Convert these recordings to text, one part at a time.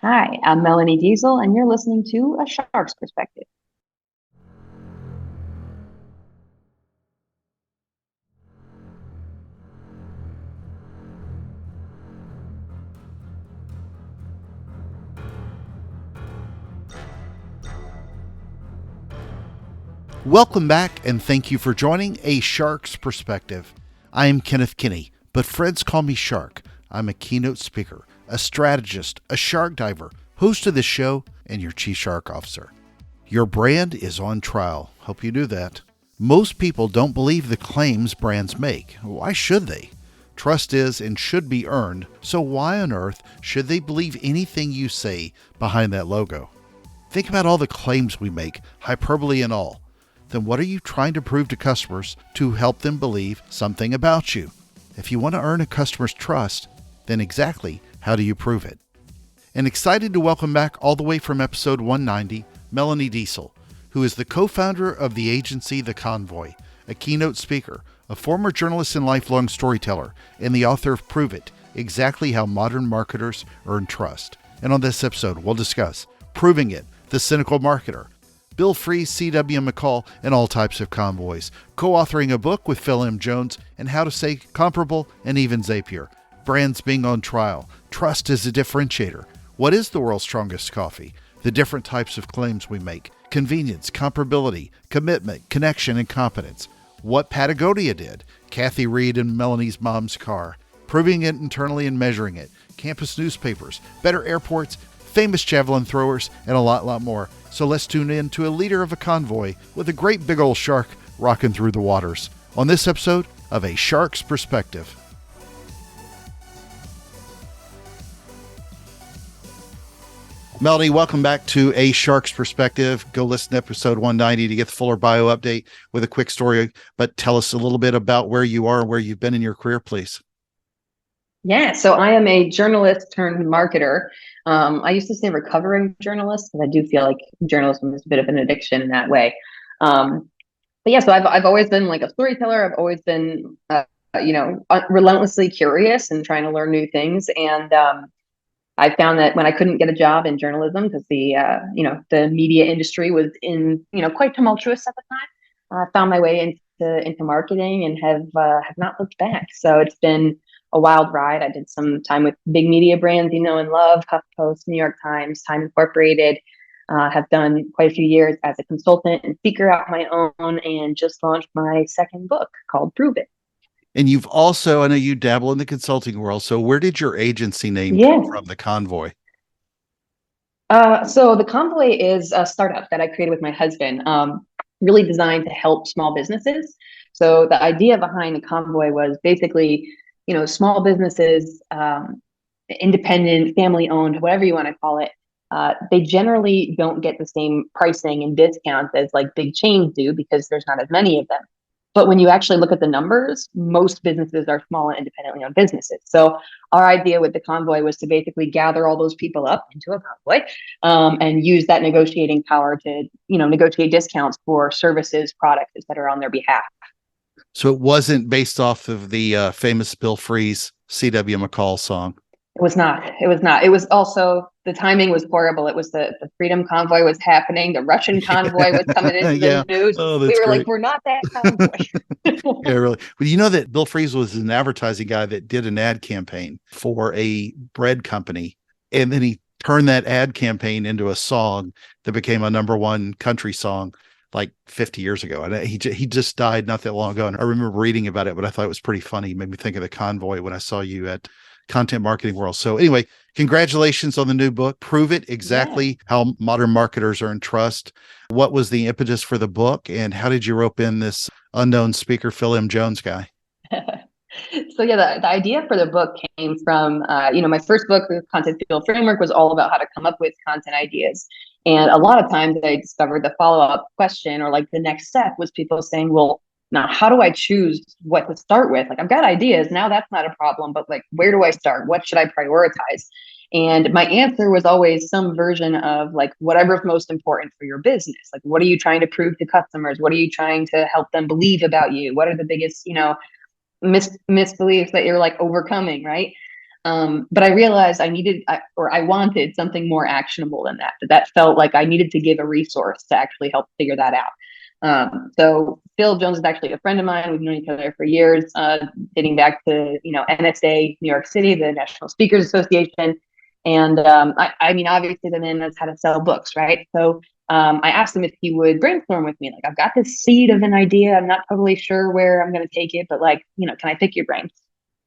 Hi, I'm Melanie Deziel, and you're listening to A Shark's Perspective. Welcome back, and thank you for joining A Shark's Perspective. I am Kenneth Kinney, but friends call me Shark. I'm a keynote speaker, a strategist, a shark diver, host of this show, and your chief shark officer. Your brand is on trial. Hope you knew that. Most people don't believe the claims brands make. Why should they? Trust is and should be earned, so why on earth should they believe anything you say behind that logo? Think about all the claims we make, hyperbole and all. Then what are you trying to prove to customers to help them believe something about you? If you want to earn a customer's trust, then exactly how do you prove it? And excited to welcome back all the way from episode 190, Melanie Deziel, who is the co-founder of the agency The Convoy, a keynote speaker, a former journalist and lifelong storyteller, and the author of Prove It, Exactly How Modern Marketers Earn Trust. And on this episode, we'll discuss Proving It, The Cynical Marketer, Bill Fries, C.W. McCall, and all types of convoys, co-authoring a book with Phil M. Jones, and how to say comparable and even Zapier, brands being on trial, trust is a differentiator, what is the world's strongest coffee, the different types of claims we make, convenience, comparability, commitment, connection, and competence, what Patagonia did, Kathy Reed and Melanie's mom's car, proving it internally and measuring it, campus newspapers, better airports, famous javelin throwers, and a lot more. So let's tune in to a leader of a convoy with a great big old shark rocking through the waters on this episode of A Shark's Perspective. Melanie, welcome back to A Shark's Perspective. Go listen to episode 190 to get the fuller bio update with a quick story, but tell us a little bit about where you are and where you've been in your career, please. Yeah, so I am a journalist turned marketer. I used to say recovering journalist because I do feel like journalism is a bit of an addiction in that way. But yeah, so I've always been like a storyteller. I've always been, relentlessly curious and trying to learn new things. And I found that when I couldn't get a job in journalism because the media industry was quite tumultuous at the time, I found my way into marketing and have not looked back. So it's been a wild ride. I did some time with big media brands you know and love, HuffPost, New York Times, Time Incorporated. Have done quite a few years as a consultant and speaker out my own, and just launched my second book called Prove It. And you've also, I know you dabble in the consulting world. So where did your agency name come Yeah. from, The Convoy? So the Convoy is a startup that I created with my husband, really designed to help small businesses. So the idea behind the Convoy was basically, small businesses, independent, family owned, whatever you want to call it. They generally don't get the same pricing and discounts as like big chains do because there's not as many of them. But when you actually look at the numbers, most businesses are small and independently owned businesses. So our idea with the Convoy was to basically gather all those people up into a convoy, and use that negotiating power to, negotiate discounts for services, products, et cetera, on their behalf. So it wasn't based off of the famous Bill Fries, C.W. McCall song. It was not. It was not. It was also, the timing was horrible. It was the Freedom Convoy was happening. The Russian convoy was coming into Yeah. the news. Oh, We that's were like, great. we're not that convoy. Yeah, really. But you know that Bill Fries was an advertising guy that did an ad campaign for a bread company. And then he turned that ad campaign into a song that became a number one country song like 50 years ago. And he just died not that long ago. And I remember reading about it, but I thought it was pretty funny. It made me think of the Convoy when I saw you at Content Marketing World. So anyway, congratulations on the new book. Prove It, Exactly How Modern Marketers Earn Trust. What was the impetus for the book, and how did you rope in this unknown speaker, Phil M. Jones guy? So yeah, the idea for the book came from, my first book, the Content Fuel Framework, was all about how to come up with content ideas. And a lot of times I discovered the follow-up question or like the next step was people saying, well, now how do I choose what to start with? Like, I've got ideas, now that's not a problem, but like, where do I start? What should I prioritize? And my answer was always some version of like whatever's most important for your business. Like, what are you trying to prove to customers? What are you trying to help them believe about you? What are the biggest, misbeliefs that you're like overcoming, right? But I realized I wanted something more actionable than that. That felt like I needed to give a resource to actually help figure that out. So Phil Jones is actually a friend of mine. We've known each other for years, dating back to, NSA, New York City, the National Speakers Association. And I mean, obviously the man knows how to sell books, right? So I asked him if he would brainstorm with me. Like, I've got this seed of an idea. I'm not totally sure where I'm going to take it, but like, can I pick your brain?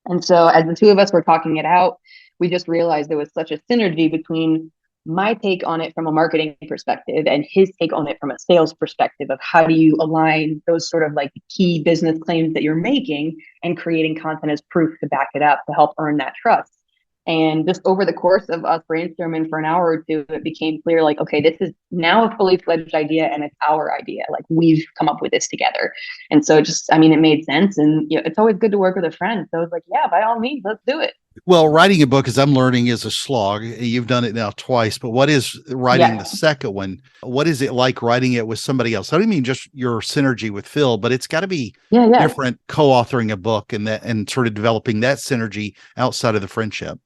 And so as the two of us were talking it out, we just realized there was such a synergy between my take on it from a marketing perspective and his take on it from a sales perspective of how do you align those sort of like key business claims that you're making and creating content as proof to back it up to help earn that trust. And just over the course of us brainstorming for an hour or two, it became clear like, okay, this is now a fully fledged idea and it's our idea. Like, we've come up with this together. And so it made sense. And it's always good to work with a friend. So I was like, yeah, by all means, let's do it. Well, writing a book, as I'm learning, is a slog. You've done it now twice, but what is writing the Yeah. second one? What is it like writing it with somebody else? I don't mean just your synergy with Phil, but it's got to be Yeah. Yeah. different co-authoring a book and sort of developing that synergy outside of the friendship.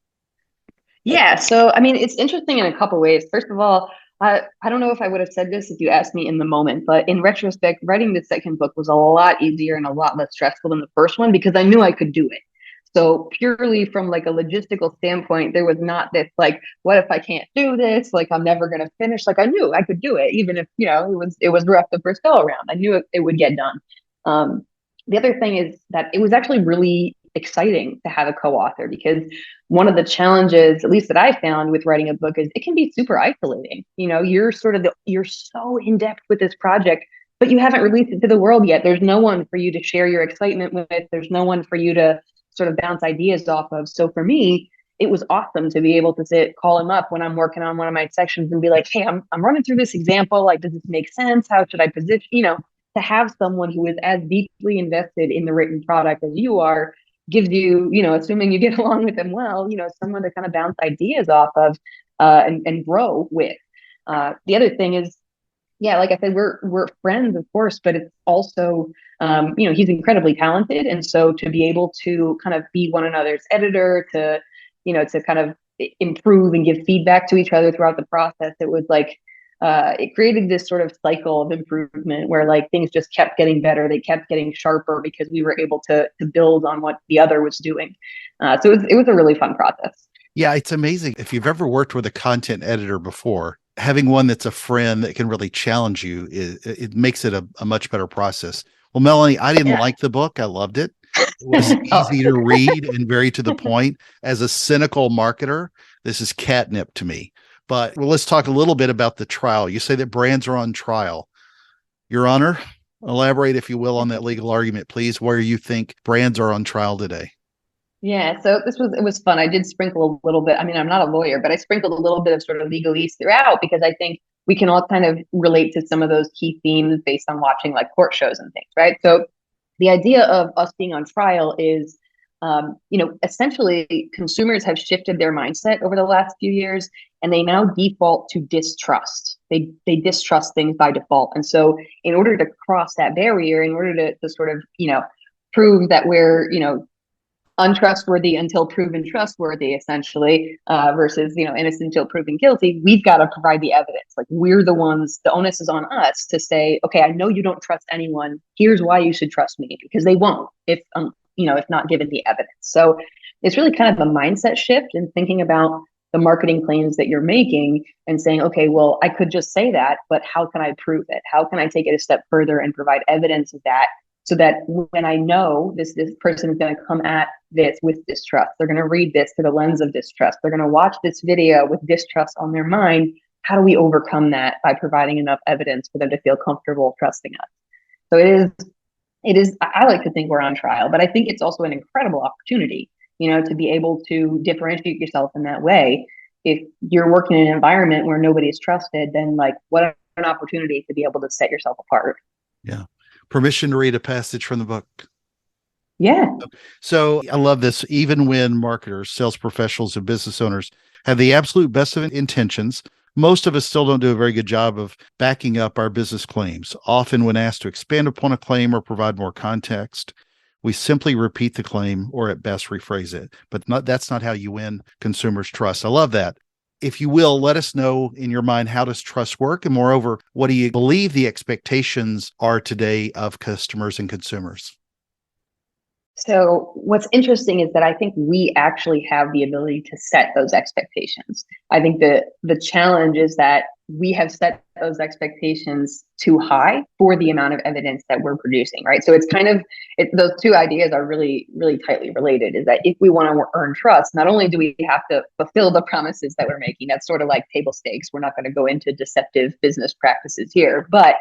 Yeah. So, it's interesting in a couple ways. First of all, I don't know if I would have said this if you asked me in the moment, but in retrospect, writing the second book was a lot easier and a lot less stressful than the first one because I knew I could do it. So purely from like a logistical standpoint, there was not this like, what if I can't do this? Like, I'm never going to finish. Like, I knew I could do it, even if it was rough the first go around. I knew it would get done. Um, the other thing is that it was actually really exciting to have a co-author because one of the challenges, at least that I found with writing a book, is it can be super isolating. You're so in depth with this project, but you haven't released it to the world yet. There's no one for you to share your excitement with. There's no one for you to sort of bounce ideas off of. So for me, it was awesome to be able to call him up when I'm working on one of my sections and be like, hey, I'm running through this example. Like, does this make sense? How should I position, to have someone who is as deeply invested in the written product as you are gives you, assuming you get along with them well, someone to kind of bounce ideas off of and grow with. The other thing is, yeah, like I said, we're friends, of course, but it's also, he's incredibly talented, and so to be able to kind of be one another's editor, to kind of improve and give feedback to each other throughout the process, it was like it created this sort of cycle of improvement where like things just kept getting better, they kept getting sharper because we were able to build on what the other was doing. So it was a really fun process. Yeah, it's amazing. If you've ever worked with a content editor before, having one that's a friend that can really challenge you, it makes it a much better process. Well, Melanie, I didn't Yeah. like the book. I loved it. It was Oh. easy to read and very to the point. As a cynical marketer, this is catnip to me. But well, let's talk a little bit about the trial. You say that brands are on trial. Your Honor, elaborate, if you will, on that legal argument, please, where you think brands are on trial today. Yeah, so it was fun. I did sprinkle a little bit. I'm not a lawyer, but I sprinkled a little bit of sort of legalese throughout because I think we can all kind of relate to some of those key themes based on watching like court shows and things, right? So the idea of us being on trial is, essentially consumers have shifted their mindset over the last few years, and they now default to distrust. They distrust things by default, and so in order to cross that barrier, in order to sort of prove that we're untrustworthy until proven trustworthy, essentially, versus innocent until proven guilty, we've got to provide the evidence. Like, we're the ones, the onus is on us to say, okay, I know you don't trust anyone, here's why you should trust me, because they won't if not given the evidence. So it's really kind of a mindset shift in thinking about the marketing claims that you're making and saying, okay, well, I could just say that, but how can I prove it? How can I take it a step further and provide evidence of that, so that when I know this person is going to come at this with distrust, they're going to read this through the lens of distrust, they're going to watch this video with distrust on their mind. How do we overcome that by providing enough evidence for them to feel comfortable trusting us? So it is, I like to think we're on trial, but I think it's also an incredible opportunity, to be able to differentiate yourself in that way. If you're working in an environment where nobody is trusted, then like, what an opportunity to be able to set yourself apart. Yeah. Permission to read a passage from the book. Yeah. So I love this. Even when marketers, sales professionals, and business owners have the absolute best of intentions, most of us still don't do a very good job of backing up our business claims. Often, when asked to expand upon a claim or provide more context, We simply repeat the claim or at best rephrase it, but that's not how you win consumers' trust. I love that. If you will, let us know in your mind, how does trust work? And moreover, what do you believe the expectations are today of customers and consumers? So what's interesting is that I think we actually have the ability to set those expectations. I think that the challenge is that we have set those expectations too high for the amount of evidence that we're producing, right? So it's kind of, those two ideas are really, really tightly related, is that if we want to earn trust, not only do we have to fulfill the promises that we're making, that's sort of like table stakes. We're not going to go into deceptive business practices here, but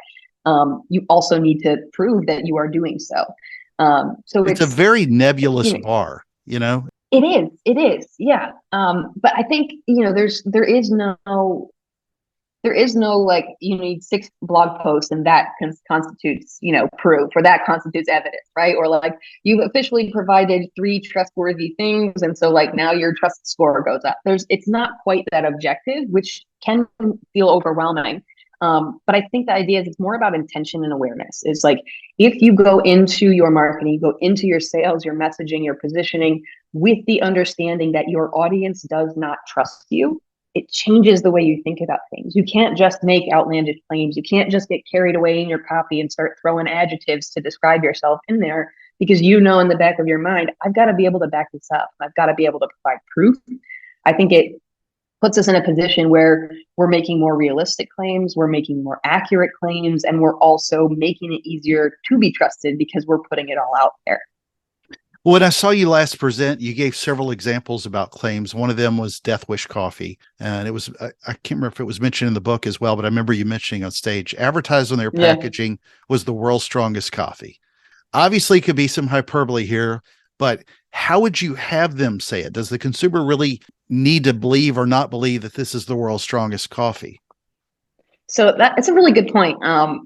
you also need to prove that you are doing so. So It's a very nebulous you know, bar, you know? it is, yeah. But I think, there is no like, you need 6 blog posts and that constitutes, proof, or that constitutes evidence, right? Or like, you've officially provided 3 trustworthy things, and so like now your trust score goes up. It's not quite that objective, which can feel overwhelming. But I think the idea is it's more about intention and awareness. It's like, if you go into your marketing, you go into your sales, your messaging, your positioning with the understanding that your audience does not trust you, it changes the way you think about things. You can't just make outlandish claims. You can't just get carried away in your copy and start throwing adjectives to describe yourself in there, because in the back of your mind, I've got to be able to back this up. I've got to be able to provide proof. I think it puts us in a position where we're making more realistic claims, we're making more accurate claims, and we're also making it easier to be trusted because we're putting it all out there. When I saw you last present, you gave several examples about claims. One of them was Death Wish Coffee. And it was, I can't remember if it was mentioned in the book as well, but I remember you mentioning on stage, advertised on their packaging was the world's strongest coffee. Obviously, could be some hyperbole here, but how would you have them say it? Does the consumer really need to believe or not believe that this is the world's strongest coffee? So that's a really good point.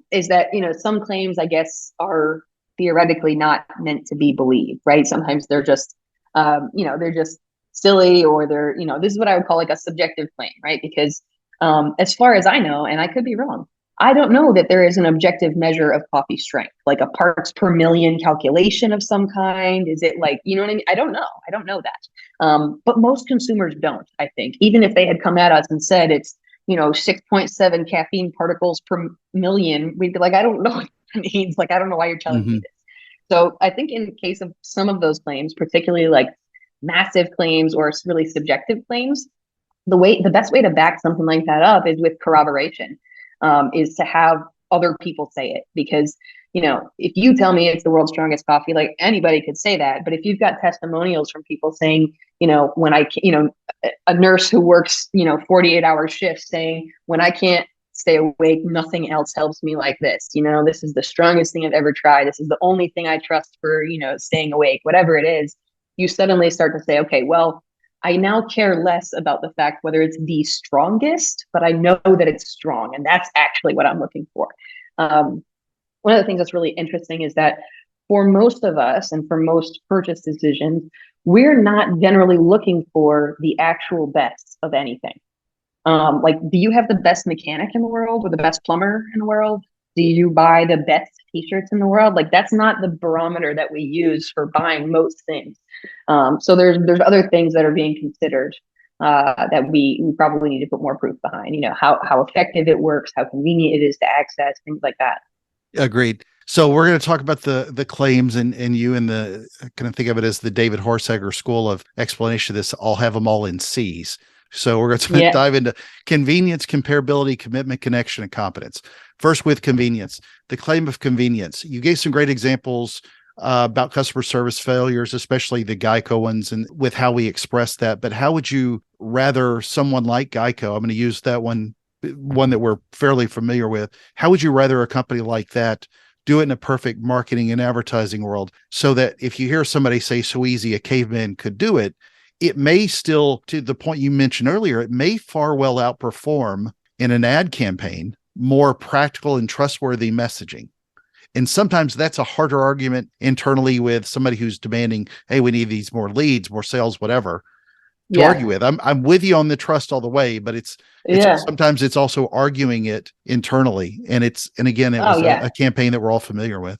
Is that, some claims, I guess, are theoretically not meant to be believed, right? Sometimes they're just, they're just silly, or they're, this is what I would call like a subjective claim, right? Because as far as I know, and I could be wrong, I don't know that there is an objective measure of coffee strength, like a parts per million calculation of some kind. Is it like, you know what I mean? I don't know. I don't know that. But most consumers don't, I think. Even if they had come at us and said it's, 6.7 caffeine particles per million, we'd be like, I don't know what that means. Like, I don't know why you're telling me this. So I think in the case of some of those claims, particularly like massive claims or really subjective claims, the best way to back something like that up is with corroboration, is to have other people say it. Because, if you tell me it's the world's strongest coffee, like anybody could say that. But if you've got testimonials from people saying, when a nurse who works, 48-hour shifts saying, when I can't stay awake, nothing else helps me like this. This is the strongest thing I've ever tried. This is the only thing I trust for, staying awake, whatever it is. You suddenly start to say, okay, well, I now care less about the fact whether it's the strongest, but I know that it's strong. And that's actually what I'm looking for. One of the things that's really interesting is that for most of us and for most purchase decisions, we're not generally looking for the actual best of anything. Like, do you have the best mechanic in the world or the best plumber in the world? Do you buy the best t-shirts in the world? Like, that's not the barometer that we use for buying most things. So there's other things that are being considered that we probably need to put more proof behind. How effective it works, how convenient it is to access, things like that. Agreed. So we're going to talk about the claims, and you and the kind of think of it as the David Horsegger school of explanation of this. I'll have them all in C's. So we're going to dive into convenience, comparability, commitment, connection, and competence. First, with convenience, the claim of convenience. You gave some great examples about customer service failures, especially the Geico ones, and with how we express that. But how would you rather someone like Geico, I'm going to use that one that we're fairly familiar with. How would you rather a company like that do it in a perfect marketing and advertising world, so that if you hear somebody say so easy, a caveman could do it, it may still, to the point you mentioned earlier, it may far well outperform in an ad campaign more practical and trustworthy messaging. And sometimes that's a harder argument internally with somebody who's demanding, hey, we need these more leads, more sales, whatever, to argue with. I'm with you on the trust all the way, but it's sometimes it's also arguing it internally. And again, it was a campaign that we're all familiar with.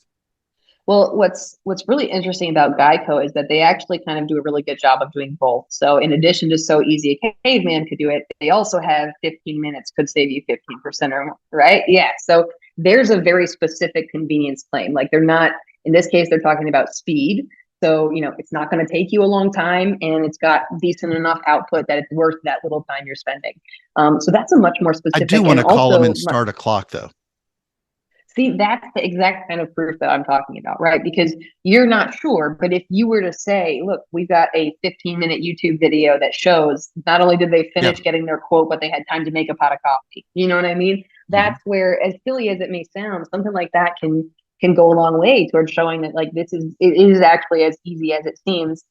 Well, what's really interesting about Geico is that they actually kind of do a really good job of doing both. So in addition to So Easy a Caveman could do it, they also have 15 minutes could save you 15% or more, right? Yeah. So there's a very specific convenience claim. Like they're not, in this case, they're talking about speed. So, it's not going to take you a long time and it's got decent enough output that it's worth that little time you're spending. So that's a much more I do specific want and to call them also and start a clock, though. see, that's the exact kind of proof that I'm talking about, right? Because you're not sure, but if you were to say, look, we've got a 15-minute YouTube video that shows not only did they Yeah. finish getting their quote, but they had time to make a pot of coffee. You know what I mean? That's where, as silly as it may sound, something like that can go a long way towards showing that like it is actually as easy as it seems.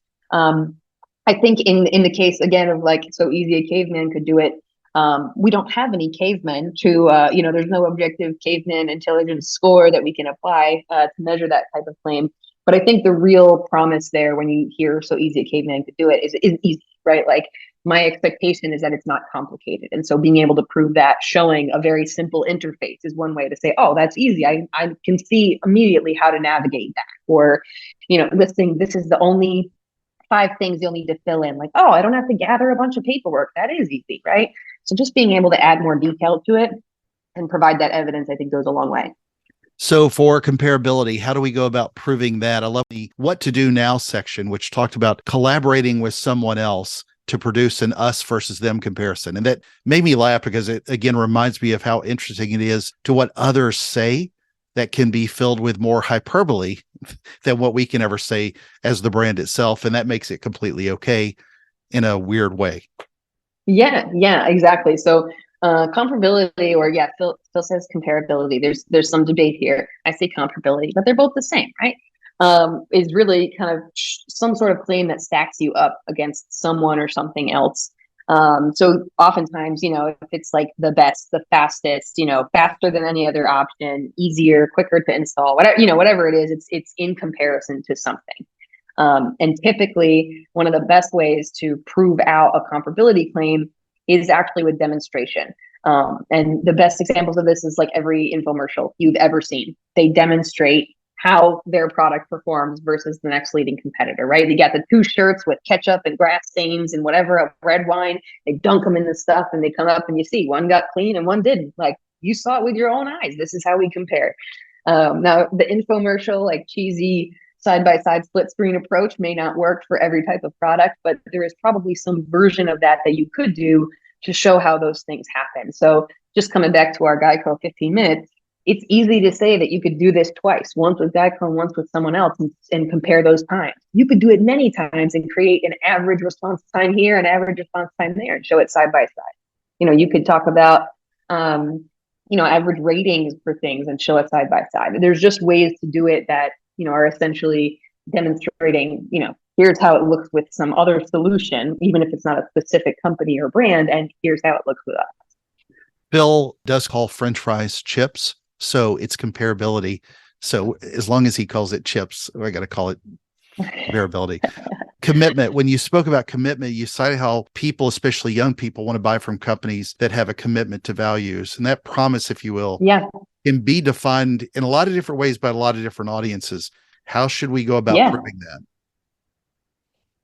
I think in the case again of like So Easy a Caveman could do it. We don't have any cavemen to, there's no objective caveman intelligence score that we can apply to measure that type of claim. But I think the real promise there when you hear So Easy a Caveman could do it is easy, right? Like my expectation is that it's not complicated. And so being able to prove that, showing a very simple interface is one way to say, oh, that's easy. I can see immediately how to navigate that. Or, listing, this is the only 5 things you'll need to fill in. Like, oh, I don't have to gather a bunch of paperwork. That is easy, right? So just being able to add more detail to it and provide that evidence, I think goes a long way. So for comparability, how do we go about proving that? I love the what to do now section, which talked about collaborating with someone else to produce an us versus them comparison. And that made me laugh because it again reminds me of how interesting it is to what others say that can be filled with more hyperbole than what we can ever say as the brand itself. And that makes it completely okay in a weird way. Yeah, exactly. So comparability, or Phil says comparability. There's some debate here. I say comparability, but they're both the same, right? Is really kind of some sort of claim that stacks you up against someone or something else. So oftentimes, if it's like the best, the fastest, faster than any other option, easier, quicker to install, whatever it is, it's in comparison to something. And typically, one of the best ways to prove out a comparability claim is actually with demonstration. And the best examples of this is like every infomercial you've ever seen. They demonstrate how their product performs versus the next leading competitor, right? They got the 2 shirts with ketchup and grass stains and whatever, a red wine. They dunk them in the stuff and they come up and you see one got clean and one didn't. Like you saw it with your own eyes. This is how we compare. Now, the infomercial, like cheesy side-by-side split screen approach may not work for every type of product, but there is probably some version of that you could do to show how those things happen. So just coming back to our Geico 15 minutes, it's easy to say that you could do this twice, once with Geico and once with someone else, and compare those times. You could do it many times and create an average response time here, an average response time there, and show it side by side. You could talk about, average ratings for things and show it side by side. There's just ways to do it that, are essentially demonstrating, here's how it looks with some other solution, even if it's not a specific company or brand, and here's how it looks with us. Bill does call French fries chips, so it's comparability. So as long as he calls it chips, I got to call it comparability. Commitment. When you spoke about commitment, you cited how people, especially young people, want to buy from companies that have a commitment to values. And that promise, if you will, can be defined in a lot of different ways by a lot of different audiences. How should we go about proving that?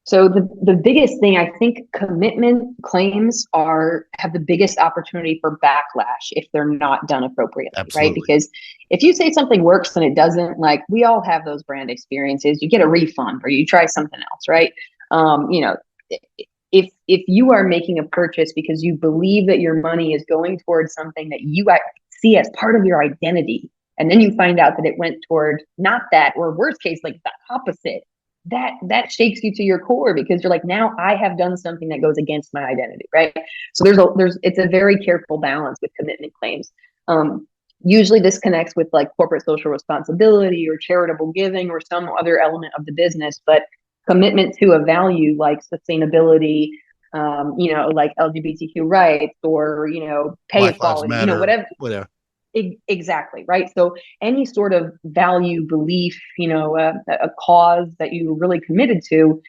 So the biggest thing, I think commitment claims have the biggest opportunity for backlash if they're not done appropriately, Absolutely. right? Because if you say something works and it doesn't, like we all have those brand experiences, you get a refund or you try something else, right? If you are making a purchase because you believe that your money is going towards something that you see as part of your identity, and then you find out that it went toward not that, or worst case, like the opposite, that shakes you to your core because you're like, now I have done something that goes against my identity, right? So it's a very careful balance with commitment claims. Usually this connects with like corporate social responsibility or charitable giving or some other element of the business, but commitment to a value like sustainability, like LGBTQ rights or, pay Life equality, lives matter, whatever. Exactly, right? So any sort of value, belief, a cause that you're really committed to,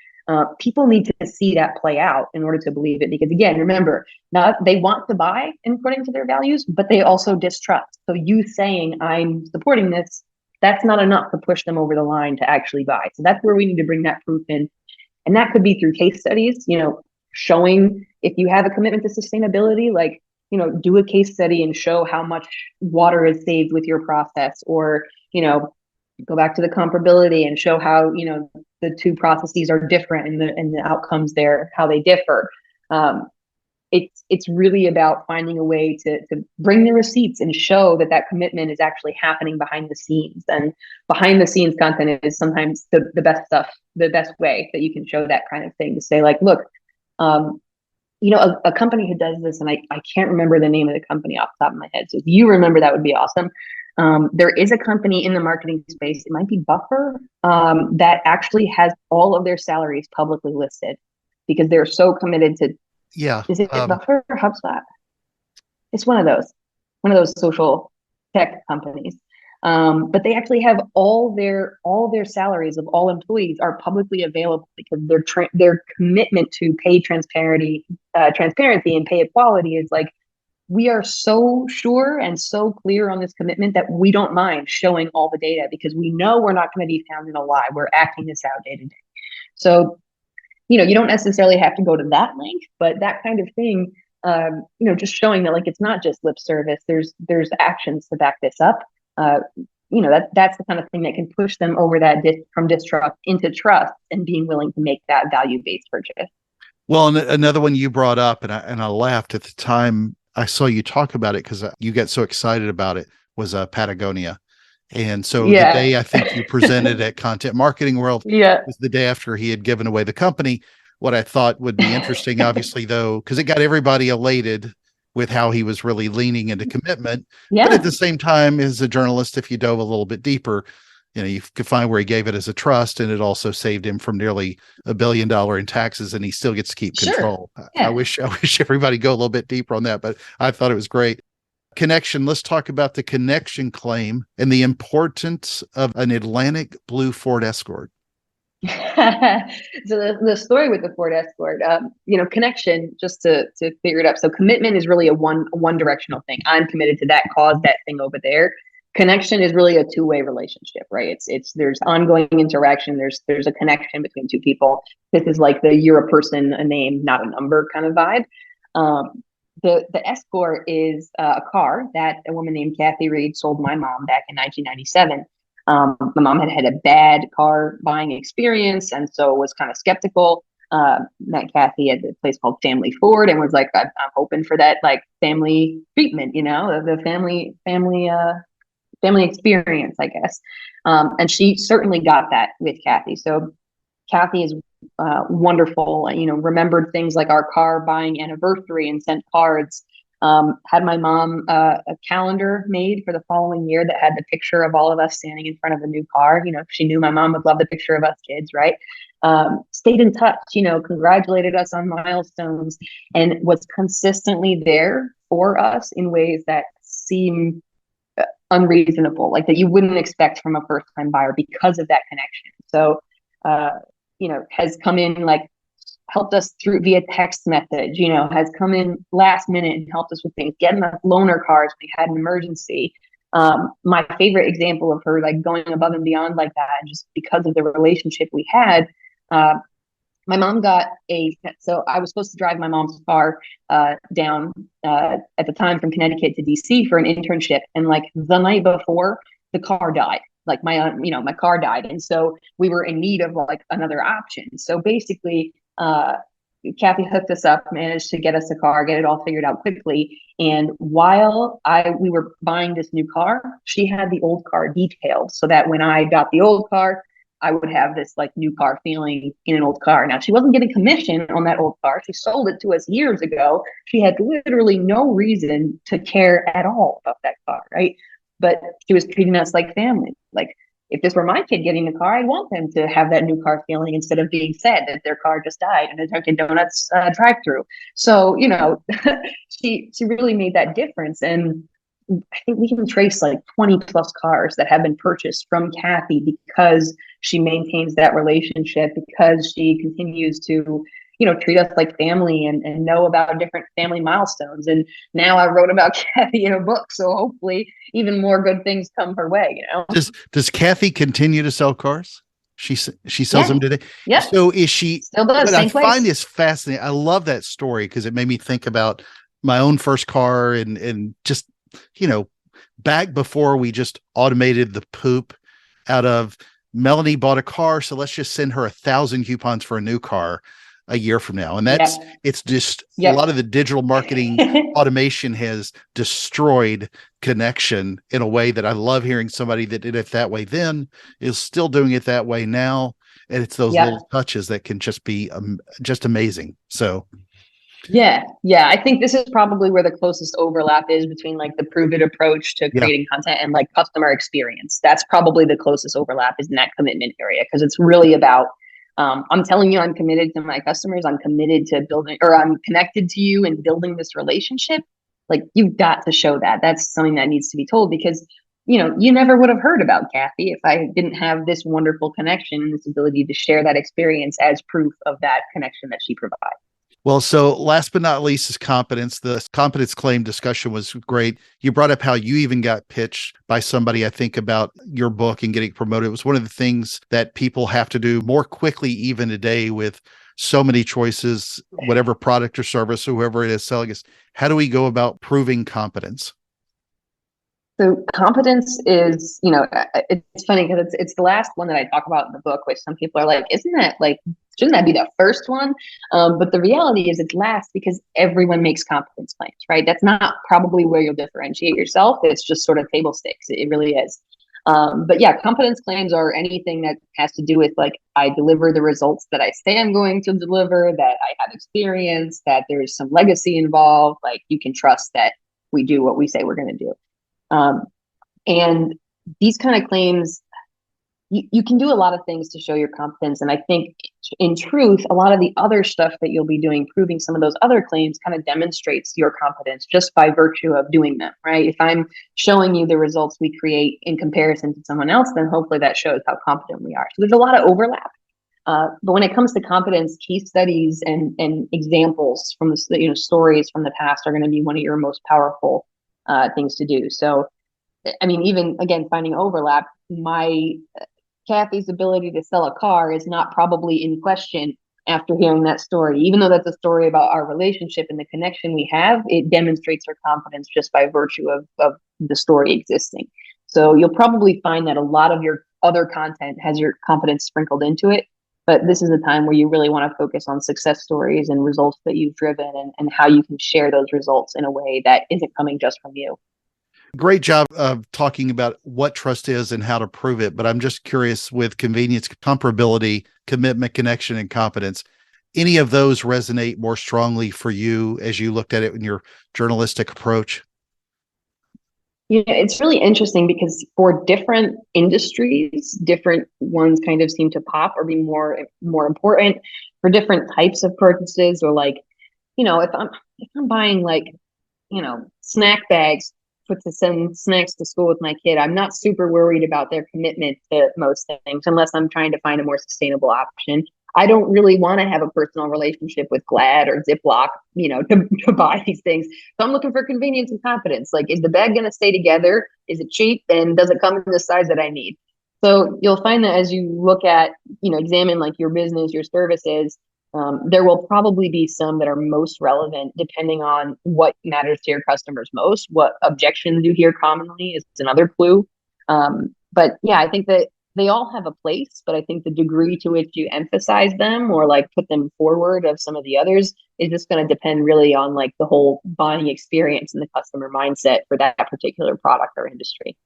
people need to see that play out in order to believe it. Because again, remember, not they want to buy according to their values, but they also distrust. So you saying I'm supporting this that's not enough to push them over the line to actually buy. So that's where we need to bring that proof in. And that could be through case studies, showing if you have a commitment to sustainability, like, do a case study and show how much water is saved with your process, or, go back to the comparability and show how, the two processes are different and the outcomes there, how they differ. It's really about finding a way to bring the receipts and show that commitment is actually happening behind the scenes. And behind the scenes content is sometimes the best stuff, the best way that you can show that kind of thing, to say like, look, a company who does this, and I can't remember the name of the company off the top of my head. So if you remember, that would be awesome. There is a company in the marketing space, it might be Buffer, that actually has all of their salaries publicly listed because they're so committed to. Yeah. Is it Buffer or HubSpot? It's one of those social tech companies. But they actually have all their salaries of all employees are publicly available because their commitment to pay transparency and pay equality is like, we are so sure and so clear on this commitment that we don't mind showing all the data because we know we're not going to be found in a lie. We're acting this out day to day. So you don't necessarily have to go to that length, but that kind of thing, just showing that like it's not just lip service. There's actions to back this up. That's the kind of thing that can push them over that from distrust into trust and being willing to make that value-based purchase. Well, and another one you brought up, and I laughed at the time I saw you talk about it because you get so excited about it, was Patagonia. And so the day I think you presented at Content Marketing World was the day after he had given away the company. What I thought would be interesting, obviously, though, because it got everybody elated with how he was really leaning into commitment. But at the same time, as a journalist, if you dove a little bit deeper, you could find where he gave it as a trust, and it also saved him from nearly $1 billion in taxes, and he still gets to keep control. I wish everybody go a little bit deeper on that, but I thought it was great. Connection. Let's talk about the connection claim and the importance of an Atlantic blue Ford Escort. So the story with the Ford Escort, connection, just to clear it up. So commitment is really a one directional thing. I'm committed to that cause, that thing over there. Connection is really a two-way relationship, right? There's ongoing interaction. There's a connection between two people. This is like you're a person, a name, not a number kind of vibe. The Escort is a car that a woman named Kathy Reed sold my mom back in 1997. My mom had a bad car buying experience, and so was kind of skeptical. Met Kathy at a place called Family Ford, and was like, I'm hoping for that like family treatment, the family experience, I guess. And she certainly got that with Kathy. So Kathy is wonderful, remembered things like our car buying anniversary and sent cards. Had my mom a calendar made for the following year that had the picture of all of us standing in front of a new car. She knew my mom would love the picture of us kids, right? Stayed in touch, congratulated us on milestones, and was consistently there for us in ways that seem unreasonable, like that you wouldn't expect from a first-time buyer because of that connection. So, has come in like helped us through via text message, has come in last minute and helped us with things, getting us loaner cars when we had an emergency. My favorite example of her like going above and beyond like that, just because of the relationship we had. My mom so I was supposed to drive my mom's car down at the time from Connecticut to DC for an internship. And like the night before, the car died. Like my car died. And so we were in need of like another option. So basically, Kathy hooked us up, managed to get us a car, get it all figured out quickly. And while we were buying this new car, she had the old car detailed so that when I got the old car, I would have this like new car feeling in an old car. Now, she wasn't getting commission on that old car. She sold it to us years ago. She had literally no reason to care at all about that car, right? But she was treating us like family. Like, if this were my kid getting a car, I'd want them to have that new car feeling instead of being sad that their car just died in a Dunkin' Donuts drive-through. So, she really made that difference. And I think we can trace like 20 plus cars that have been purchased from Kathy because she maintains that relationship, because she continues to, treat us like family and know about different family milestones. And now I wrote about Kathy in a book, so hopefully even more good things come her way. Does Kathy continue to sell cars? She sells them Yeah. today. Yep. So is she? Still does. What I Same find place. is fascinating. I love that story because it made me think about my own first car and just you know back before we just automated the poop out of Melanie bought a car, so let's just send her 1,000 coupons for a new car a year from now. And Yep. it's just a lot Yep. of the digital marketing automation has destroyed connection in a way that I love hearing somebody that did it that way then is still doing it that way now. And it's those Yep. little touches that can just be just amazing. So, Yeah, yeah. I think this is probably where the closest overlap is between like the prove it approach to yeah, creating content and like customer experience. That's probably the closest overlap is in that commitment area because it's really about I'm telling you I'm committed to my customers. I'm committed to building or I'm connected to you and building this relationship. Like you've got to show that. That's something that needs to be told because you never would have heard about Kathy if I didn't have this wonderful connection and this ability to share that experience as proof of that connection that she provides. well, so last but not least is competence. The competence claim discussion was great. You brought up how you even got pitched by somebody, I think, about your book and getting promoted. It was one of the things that people have to do more quickly, even today, with so many choices, whatever product or service, whoever it is selling us. How do we go about proving competence? So competence is, it's funny because it's the last one that I talk about in the book, which some people are like, isn't that like, shouldn't that be the first one? But the reality is it's last because everyone makes competence claims, right? That's not probably where you'll differentiate yourself. It's just sort of table stakes. It really is. But yeah, competence claims are anything that has to do with like, I deliver the results that I say I'm going to deliver, that I have experience, that there's some legacy involved. Like you can trust that we do what we say we're going to do. Um, and these kind of claims, you can do a lot of things to show your competence. And I think in truth, a lot of the other stuff that you'll be doing, proving some of those other claims kind of demonstrates your competence just by virtue of doing them, right? If I'm showing you the results we create in comparison to someone else, then hopefully that shows how competent we are. So there's a lot of overlap. But when it comes to competence, case studies and examples from the stories from the past are going to be one of your most powerful things to do. So, I mean, even again, finding overlap, my Kathy's ability to sell a car is not probably in question after hearing that story. Even though that's a story about our relationship and the connection we have, it demonstrates her confidence just by virtue of the story existing. So you'll probably find that a lot of your other content has your confidence sprinkled into it. But this is a time where you really want to focus on success stories and results that you've driven and how you can share those results in a way that isn't coming just from you. Great job of talking about what trust is and how to prove it. But I'm just curious with convenience, comparability, commitment, connection, and competence. Any of those resonate more strongly for you as you looked at it in your journalistic approach? It's really interesting because for different industries, different ones kind of seem to pop or be more important for different types of purchases or like, if I'm buying like snack bags to send snacks to school with my kid, I'm not super worried about their commitment to most things unless I'm trying to find a more sustainable option. I don't really want to have a personal relationship with Glad or Ziploc, to buy these things. So I'm looking for convenience and confidence. Like, is the bag going to stay together? Is it cheap? And does it come in the size that I need? So you'll find that as you look at, examine like your business, your services, there will probably be some that are most relevant depending on what matters to your customers most. What objections you hear commonly is another clue. But yeah, I think that they all have a place, but I think the degree to which you emphasize them or like put them forward of some of the others is just going to depend really on like the whole buying experience and the customer mindset for that particular product or industry.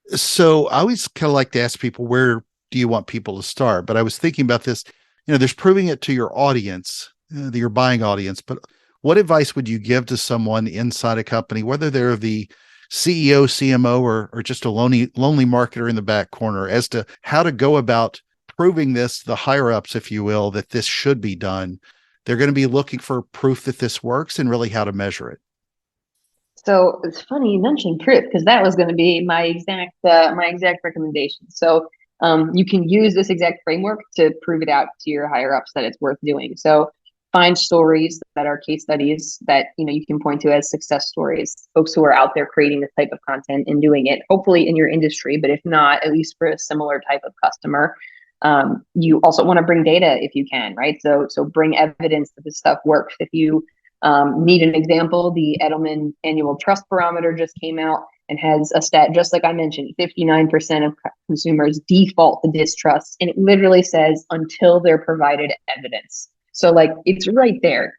So I always kind of like to ask people, where do you want people to start? But I was thinking about this, there's proving it to your audience, your buying audience, but what advice would you give to someone inside a company, whether they're the CEO, CMO, or just a lonely marketer in the back corner, as to how to go about proving this, the higher ups, if you will, that this should be done? They're going to be looking for proof that this works and really how to measure it. So it's funny you mentioned proof because that was going to be my exact recommendation. So you can use this exact framework to prove it out to your higher ups that it's worth doing. So find stories that are case studies that, you can point to as success stories, folks who are out there creating this type of content and doing it, hopefully in your industry, but if not, at least for a similar type of customer. You also want to bring data if you can, right? So bring evidence that this stuff works. If you need an example, the Edelman Annual Trust Barometer just came out and has a stat, just like I mentioned, 59% of consumers default to distrust. And it literally says until they're provided evidence. So like it's right there.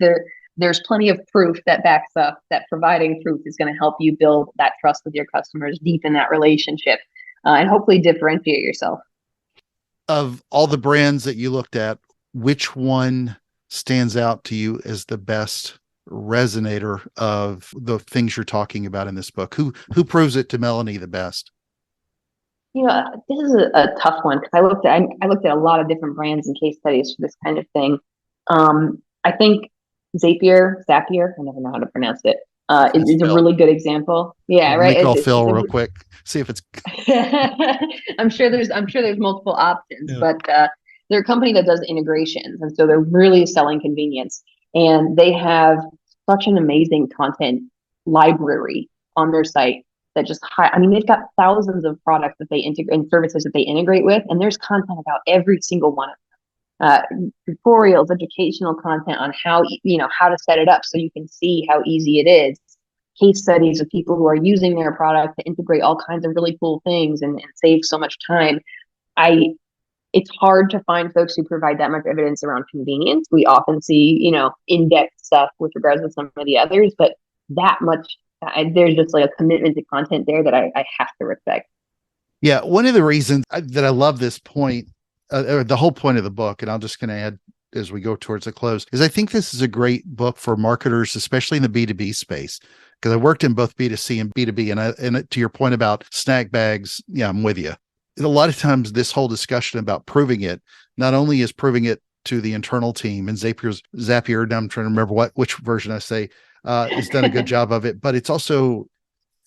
There's plenty of proof that backs up that providing proof is going to help you build that trust with your customers, deepen that relationship, and hopefully differentiate yourself. Of all the brands that you looked at, which one stands out to you as the best resonator of the things you're talking about in this book? Who proves it to Melanie the best? This is a tough one because I looked at a lot of different brands and case studies for this kind of thing. I think Zapier, I never know how to pronounce it. Is a really good example. Yeah, Let me right. call Phil real quick. See if it's. I'm sure there's multiple options, Yeah. but they're a company that does integrations, and so they're really selling convenience. And they have such an amazing content library on their site that they've got thousands of products that they integrate and services that they integrate with, and there's content about every single one of tutorials, educational content on how to set it up so you can see how easy it is. Case studies of people who are using their product to integrate all kinds of really cool things and save so much time. It's hard to find folks who provide that much evidence around convenience. We often see, in-depth stuff with regards to some of the others, but that much, there's just like a commitment to content there that I have to respect. Yeah. One of the reasons that I love this point, or the whole point of the book, and I'm just going to add as we go towards the close, is I think this is a great book for marketers, especially in the B2B space, because I worked in both B2C and B2B. And to your point about snack bags, yeah, I'm with you. A lot of times this whole discussion about proving it, not only is proving it to the internal team, and Zapier, now I'm trying to remember which version I say, has done a good job of it, but it's also,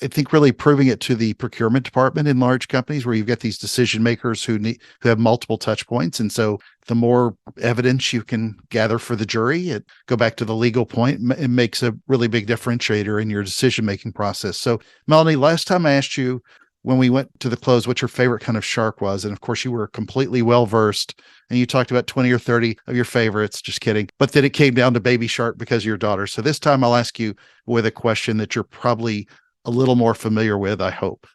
I think, really proving it to the procurement department in large companies where you've got these decision makers who have multiple touch points. And so the more evidence you can gather for the jury, go back to the legal point, it makes a really big differentiator in your decision-making process. So Melanie, last time I asked you when we went to the close, what your favorite kind of shark was. And of course you were completely well-versed and you talked about 20 or 30 of your favorites, just kidding. But then it came down to baby shark because of your daughter. So this time I'll ask you with a question that you're probably a little more familiar with, I hope.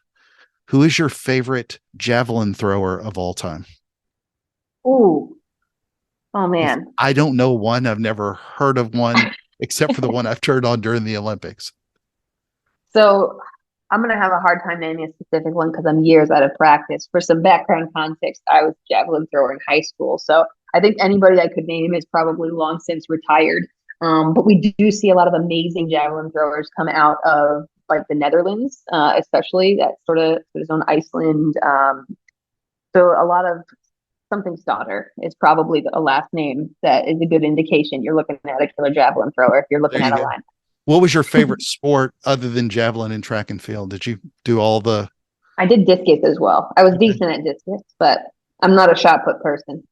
Who is your favorite javelin thrower of all time? Oh man. I don't know one. I've never heard of one except for the one I've turned on during the Olympics. So I'm going to have a hard time naming a specific one because I'm years out of practice. For some background context, I was a javelin thrower in high school. So I think anybody I could name is probably long since retired. But we do see a lot of amazing javelin throwers come out of like the Netherlands, especially that sort of zone, Iceland. So a lot of something's daughter is probably a last name that is a good indication you're looking at a killer javelin thrower if you're looking at a line. What was your favorite sport other than javelin and track and field? Did you do all the? I did discus as well. I was decent at discus, but I'm not a shot put person.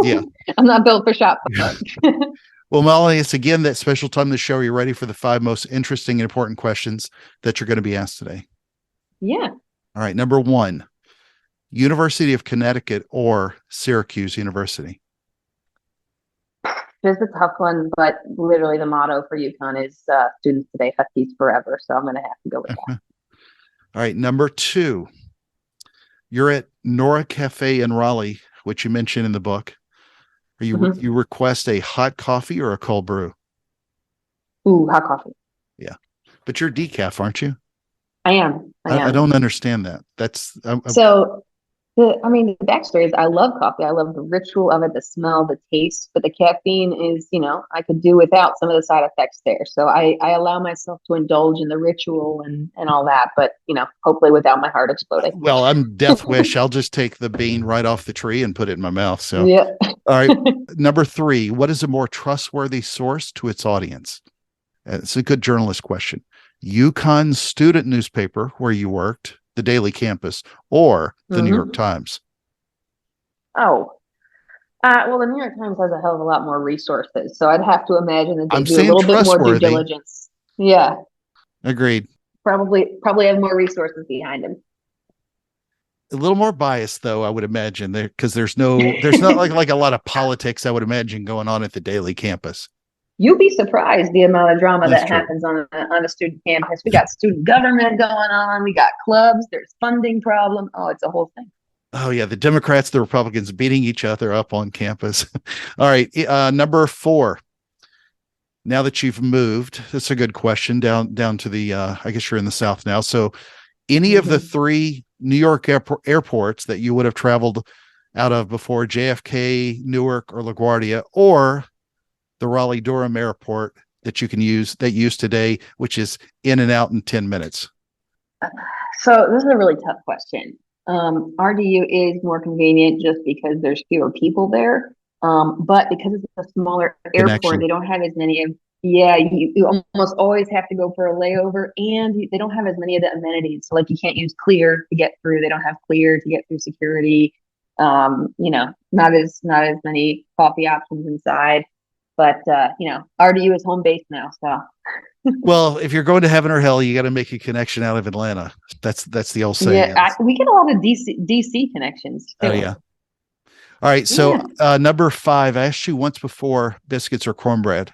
Yeah. I'm not built for shot put. Well, Melanie, it's again that special time of the show. Are you ready for the 5 most interesting and important questions that you're going to be asked today? Yeah. All right. Number 1, University of Connecticut or Syracuse University? Just a tough one, but literally the motto for UConn is students today, Huskies forever. So I'm going to have to go with that. All right. Number 2, you're at Nora Cafe in Raleigh, which you mentioned in the book. You request a hot coffee or a cold brew? Ooh, hot coffee. Yeah. But you're decaf, aren't you? I am. I don't understand that. The backstory is I love coffee. I love the ritual of it, the smell, the taste, but the caffeine is, I could do without some of the side effects there. So I allow myself to indulge in the ritual and all that, but, hopefully without my heart exploding. Well, I'm Death Wish. I'll just take the bean right off the tree and put it in my mouth. So, yeah. All right. Number 3, what is a more trustworthy source to its audience? It's a good journalist question. UConn student newspaper where you worked, the Daily Campus, or the New York Times? Oh, Well, the New York Times has a hell of a lot more resources, so I'd have to imagine that they I'm do a saying little bit more due trustworthy. diligence. Yeah, Agreed. probably have more resources behind them. A little more biased though, I would imagine, there because there's not like a lot of politics, I would imagine, going on at the daily campus. You'd be surprised the amount of drama That's that true. happens on a student campus. We got student government going on. We got clubs. There's funding problem. Oh, it's a whole thing. Oh yeah, the Democrats, the Republicans beating each other up on campus. All right, number 4. Now that you've moved, that's a good question. Down to the I guess you're in the South now. So any of the Mm-hmm. 3 New York airports that you would have traveled out of before, JFK, Newark, or LaGuardia, or the Raleigh Durham airport that you use today, which is in and out in 10 minutes? So this is a really tough question. RDU is more convenient just because there's fewer people there. But because it's a smaller airport, Connection. they don't have as many of, yeah, you almost always have to go for a layover and they don't have as many of the amenities. So like you can't use Clear to get through. They don't have Clear to get through security. Not as many coffee options inside. But RDU is home base now. So Well, if you're going to heaven or hell, you got to make a connection out of Atlanta. That's the old yeah, saying. we get a lot of DC connections Oh too. yeah. All right. So Yeah. number 5, I asked you once before, biscuits or cornbread.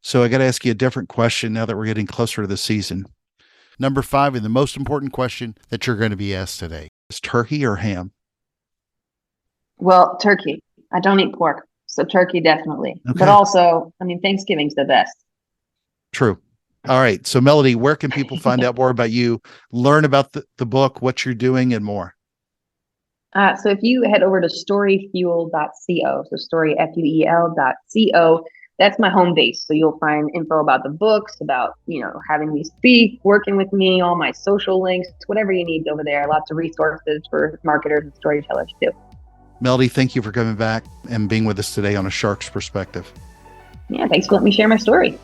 So I got to ask you a different question now that we're getting closer to the season. Number 5, and the most important question that you're going to be asked today, is turkey or ham? Well, turkey. I don't eat pork, so turkey definitely. But Okay. also, I mean, Thanksgiving's the best. True. All right. So Melody, where can people find out more about you, learn about the book, what you're doing, and more? So if you head over to storyfuel.co, so storyfuel.co, that's my home base. So you'll find info about the books, about, having me speak, working with me, all my social links, whatever you need over there. Lots of resources for marketers and storytellers too. Melody, thank you for coming back and being with us today on A Shark's Perspective. Yeah, thanks for letting me share my story.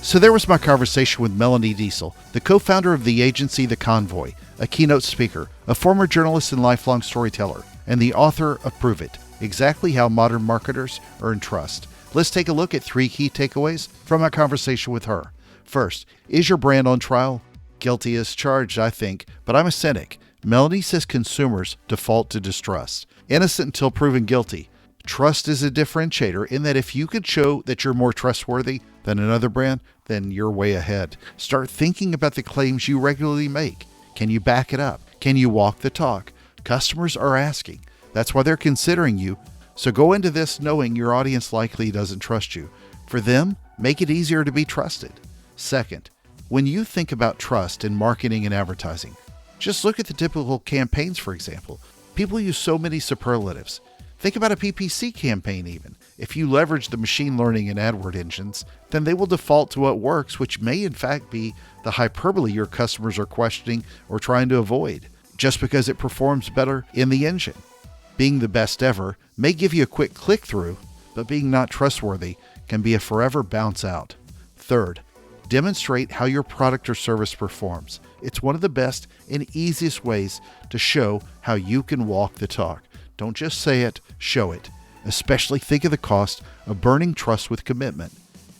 So there was my conversation with Melanie Deziel, the co-founder of the agency The Convoy, a keynote speaker, a former journalist and lifelong storyteller, and the author of Prove It, Exactly How Modern Marketers Earn Trust. Let's take a look at 3 key takeaways from our conversation with her. First, is your brand on trial? Guilty as charged, I think, but I'm a cynic. Melanie says consumers default to distrust. Innocent until proven guilty. Trust is a differentiator in that if you could show that you're more trustworthy than another brand, then you're way ahead. Start thinking about the claims you regularly make. Can you back it up? Can you walk the talk? Customers are asking. That's why they're considering you. So go into this knowing your audience likely doesn't trust you. For them, make it easier to be trusted. Second, when you think about trust in marketing and advertising, just look at the typical campaigns, for example. People use so many superlatives. Think about a PPC campaign even. If you leverage the machine learning and AdWord engines, then they will default to what works, which may in fact be the hyperbole your customers are questioning or trying to avoid, just because it performs better in the engine. Being the best ever may give you a quick click-through, but being not trustworthy can be a forever bounce out. Third, demonstrate how your product or service performs. It's one of the best and easiest ways to show how you can walk the talk. Don't just say it, show it. Especially think of the cost of burning trust with commitment.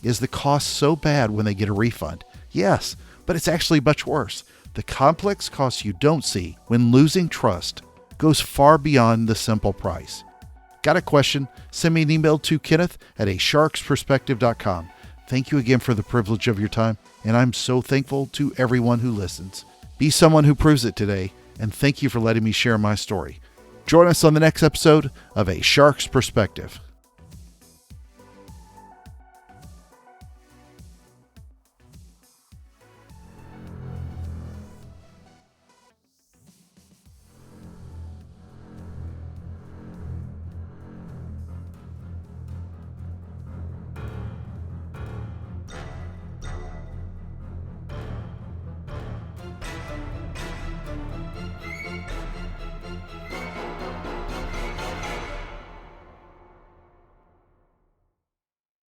Is the cost so bad when they get a refund? Yes, but it's actually much worse. The complex costs you don't see when losing trust goes far beyond the simple price. Got a question? Send me an email to kenneth@asharksperspective.com. Thank you again for the privilege of your time, and I'm so thankful to everyone who listens. Be someone who proves it today, and thank you for letting me share my story. Join us on the next episode of A Shark's Perspective.